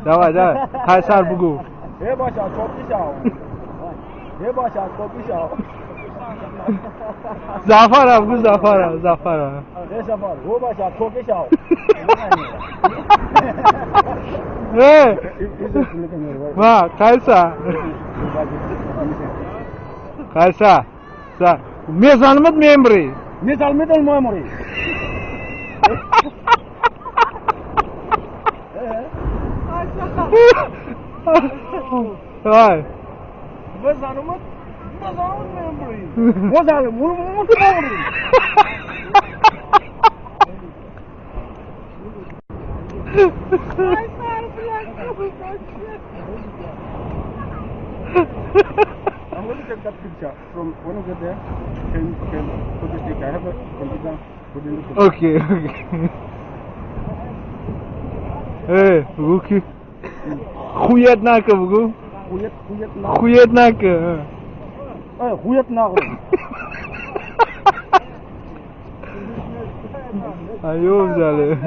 давай قیصر بگو یه باشه توپی شو یه باشه توپی شو زعفرم بگو زعفرم یه زعفر او باشه توپی شو ما قیصر میزانمت میمری میزانمت میمری وای میزانمت میمری میمری I'm going to take that picture from when you get there. Can put this stick. I have a computer. Put in the computer. اوکی بگو کی خویت نکه بگو خویت نکه خویت نکه ایوب جاله